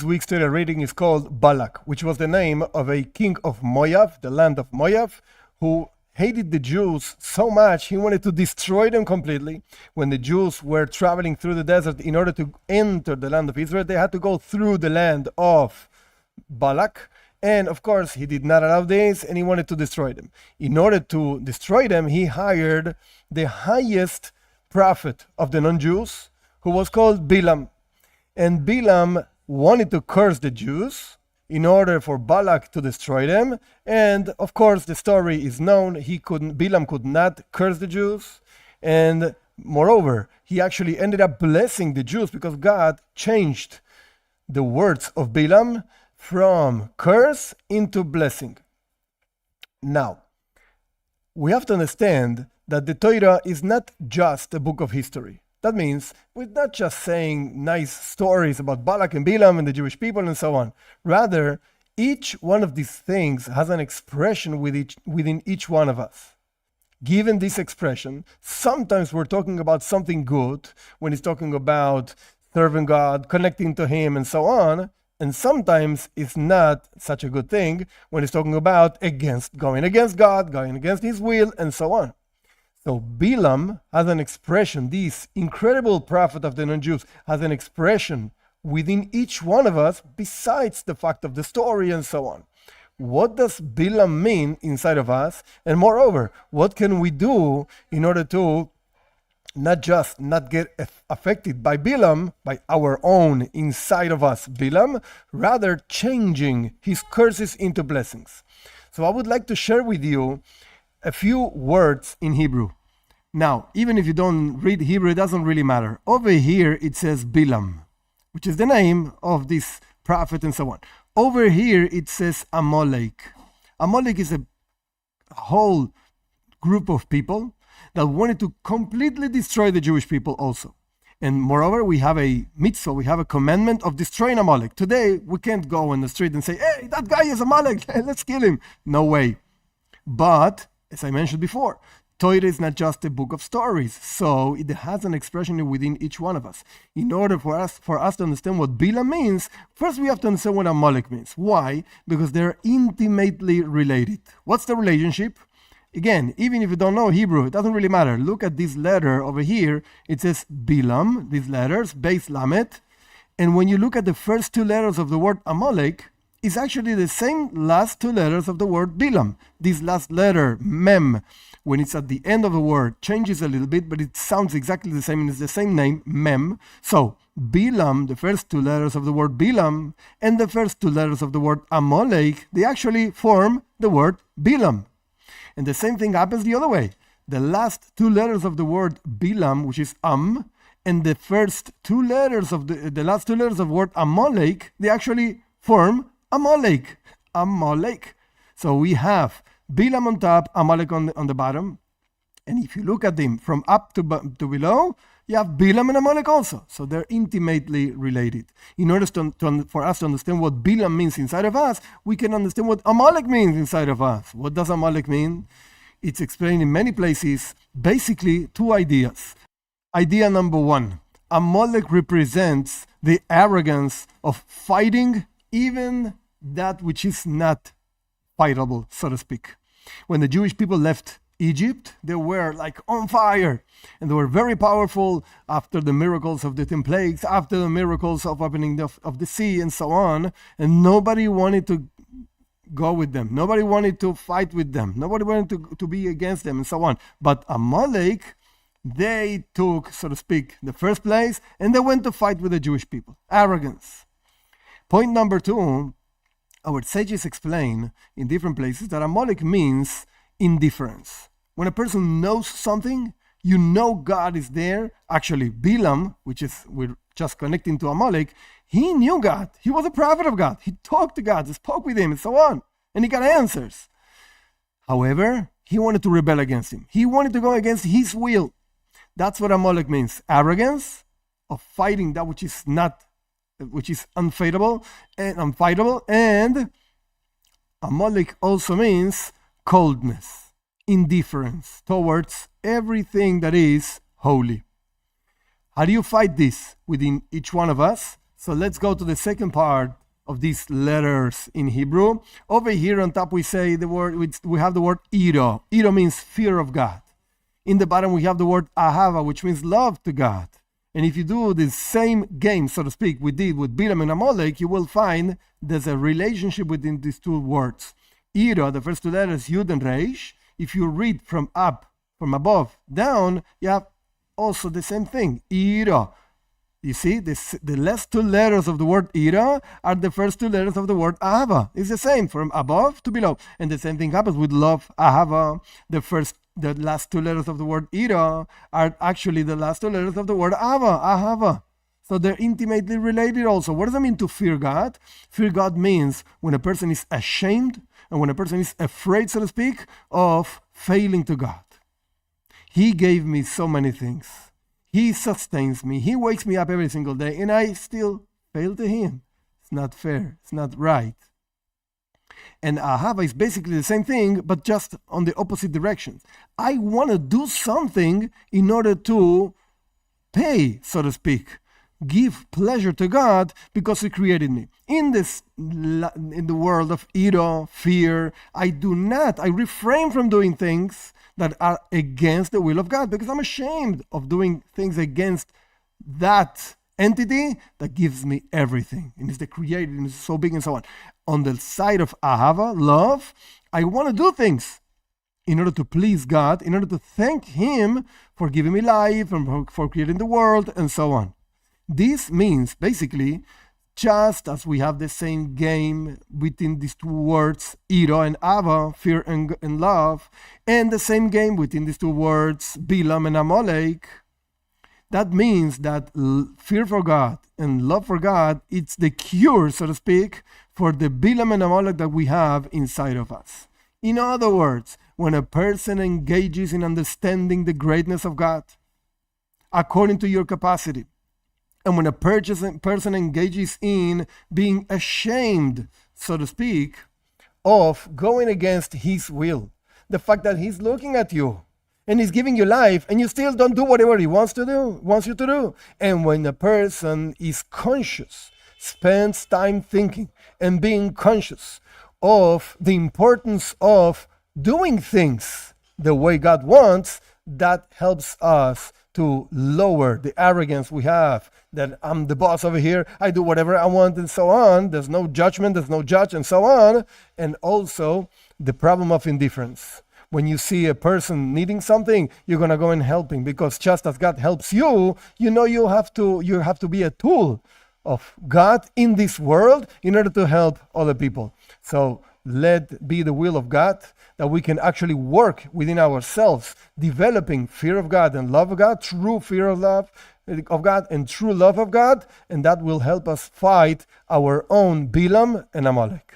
week's Torah reading is called Balak, which was the name of a king of Moab, the land of Moab, who hated the Jews so much he wanted to destroy them completely. When the Jews were traveling through the desert in order to enter the land of Israel, they had to go through the land of Balak. And of course, he did not allow this and he wanted to destroy them. In order to destroy them, he hired the highest prophet of the non-Jews, who was called Bilaam. And Bilaam wanted to curse the Jews in order for Balak to destroy them. And of course, the story is known. Bilaam could not curse the Jews. And moreover, he actually ended up blessing the Jews because God changed the words of Bilaam from curse into blessing. Now, we have to understand that the Torah is not just a book of history. That means we're not just saying nice stories about Balak and Bilaam and the Jewish people and so on. Rather, each one of these things has an expression within each one of us. Given this expression, sometimes we're talking about something good when it's talking about serving God, connecting to Him, and so on. And sometimes it's not such a good thing when it's talking about going against God, going against His will, and so on. So Bilaam has an expression, this incredible prophet of the non-Jews has an expression within each one of us besides the fact of the story and so on. What does Bilaam mean inside of us? And moreover, what can we do in order to not just not get affected by Bilaam, by our own inside of us Bilaam, rather changing his curses into blessings? So I would like to share with you a few words in Hebrew. Now, even if you don't read Hebrew, it doesn't really matter. Over here, it says Bilaam, which is the name of this prophet and so on. Over here, it says Amalek. Amalek is a whole group of people that wanted to completely destroy the Jewish people also. And moreover, we have a mitzvah, we have a commandment of destroying Amalek. Today, we can't go on the street and say, hey, that guy is Amalek, let's kill him. No way. But as I mentioned before, Torah is not just a book of stories, so it has an expression within each one of us. In order for us to understand what Bilaam means, first we have to understand what Amalek means. Why? Because they're intimately related. What's the relationship? Again, even if you don't know Hebrew, it doesn't really matter. Look at this letter over here. It says Bilaam, these letters, Beis Lamet. And when you look at the first two letters of the word Amalek, it's actually the same last two letters of the word Bilaam. This last letter, Mem, when it's at the end of the word, changes a little bit, but it sounds exactly the same, and it's the same name, Mem. So, Bilaam, the first two letters of the word Bilaam, and the first two letters of the word Amalek, they actually form the word Bilaam. And the same thing happens the other way. The last two letters of the word Bilaam, which is and the first two letters of the last two letters of the word Amalek, they actually form Amalek. Amalek. So we have Bilaam on top, Amalek on the bottom. And if you look at them from up to below, you have Bilaam and Amalek also. So they're intimately related. In order for us to understand what Bilaam means inside of us, we can understand what Amalek means inside of us. What does Amalek mean? It's explained in many places. Basically, two ideas. Idea number one, Amalek represents the arrogance of fighting even that which is not fightable, so to speak. When the Jewish people left Egypt, they were like on fire, and they were very powerful after the miracles of the 10 plagues, after the miracles of opening of the sea and so on, and nobody wanted to go with them. Nobody wanted to fight with them. Nobody wanted to be against them and so on. But Amalek, they took, so to speak, the first place, and they went to fight with the Jewish people. Arrogance. Point number two, our sages explain in different places that Amalek means indifference. When a person knows something, you know God is there. Actually, Bilaam, we're just connecting to Amalek, he knew God. He was a prophet of God. He talked to God, he spoke with him, and so on. And he got answers. However, he wanted to rebel against him. He wanted to go against his will. That's what Amalek means. Arrogance of fighting that which is unfightable and unfightable. And Amalek also means coldness, indifference towards everything that is holy. How do you fight this within each one of us? So let's go to the second part of these letters in Hebrew. Over here on top we say we have the word ira. Ira means fear of God. In the bottom we have the word ahava, which means love to God. And if you do the same game, so to speak, we did with Bilaam and Amalek, you will find there's a relationship within these two words. Ira, the first two letters, Yud and Reish. If you read from above, down, you have also the same thing, Ira. You see, the last two letters of the word Ira are the first two letters of the word Ahava. It's the same from above to below. And the same thing happens with love, Ahava. The last two letters of the word Ira are actually the last two letters of the word Ahava. So they're intimately related also. What does it mean to fear God? Fear God means when a person is ashamed and when a person is afraid, so to speak, of failing to God. He gave me so many things. He sustains me. He wakes me up every single day, and I still fail to him. It's not fair. It's not right. And ahava is basically the same thing, but just on the opposite direction. I want to do something in order to pay, so to speak, give pleasure to God because He created me. In the world of ira, fear, I refrain from doing things that are against the will of God because I'm ashamed of doing things against that entity that gives me everything and is the creator and is so big and so on. On the side of ahava, love, I want to do things in order to please God, in order to thank Him for giving me life and for creating the world and so on. This means basically, just as we have the same game within these two words, ira and ava, fear and love, and the same game within these two words, Bilaam and Amalek, that means that fear for God and love for God, it's the cure, so to speak, for the Bilaam and Amalek that we have inside of us. In other words, when a person engages in understanding the greatness of God, according to your capacity, and when a person engages in being ashamed, so to speak, of going against His will, the fact that He's looking at you and He's giving you life and you still don't do whatever He wants you to do. And when a person is conscious, spends time thinking and being conscious of the importance of doing things the way God wants, that helps us to lower the arrogance we have, that I'm the boss over here, I do whatever I want and so on. There's no judgment, there's no judge and so on. And also the problem of indifference. When you see a person needing something, you're going to go and help him because just as God helps you, you have to be a tool of God in this world in order to help other people. So let be the will of God that we can actually work within ourselves, developing fear of God and love of God, true fear of God and true love of God, and that will help us fight our own Bilaam and Amalek.